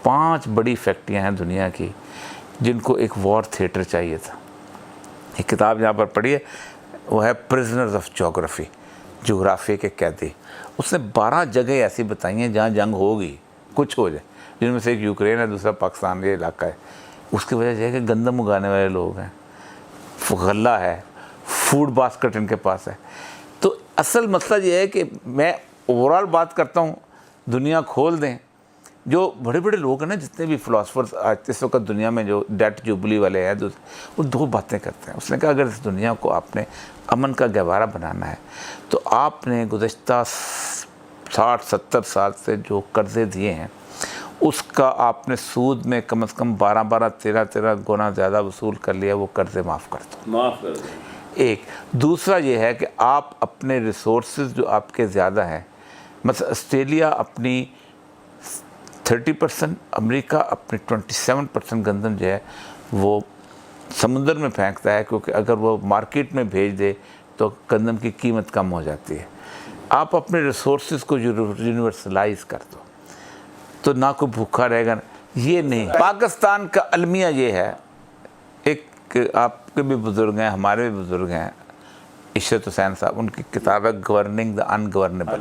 5 बड़ी फैक्ट्रियाँ हैं दुनिया की जिनको एक वॉर थिएटर चाहिए था। एक किताब यहाँ पर पढ़ी है, वो है प्रिजनर्स ऑफ जोग्राफी, जोग्राफी के कैदी। उसने 12 जगह ऐसी बताई हैं जहाँ जंग होगी, कुछ हो जाए, जिनमें से एक यूक्रेन है, दूसरा पाकिस्तान ये इलाका है। उसकी वजह यह है कि गंदम उगाने वाले लोग हैं, गल्ला है, फूड बास्केट इनके पास है। तो असल मसला ये है कि मैं ओवरऑल बात करता हूँ, दुनिया खोल दें। जो बड़े बड़े लोग हैं ना, जितने भी फ़िलासफ़र्स आज इस वक्त दुनिया में जो डेट जुबली वाले हैं, वो 2 बातें करते हैं। उसने कहा अगर इस दुनिया को आपने अमन का गहवारा बनाना है तो आपने गुज़श्ता 60-70 साल से जो कर्ज़े दिए हैं उसका आपने सूद में कम से कम 12-12, 13-13 गुना ज़्यादा वसूल कर लिया, वो कर्ज़े माफ़ कर दो। माफ़ कर दें। एक दूसरा ये है कि आप अपने रिसोर्सेज जो आपके ज़्यादा हैं, मतलब ऑस्ट्रेलिया अपनी 30%, अमेरिका अपनी 27% गंदम जो है वो समुंदर में फेंकता है, क्योंकि अगर वो मार्केट में भेज दे तो गंदम की कीमत कम हो जाती है। आप अपने रिसोर्सेज को यूनिवर्सलाइज कर दो तो ना कोई भूखा रहेगा। ये नहीं, पाकिस्तान का अलमिया ये है, एक आपके भी बुज़ुर्ग हैं, हमारे भी बुज़ुर्ग हैं, इशरत हुसैन साहब, उनकी किताब है गवर्निंग द अनगवर्नेबल।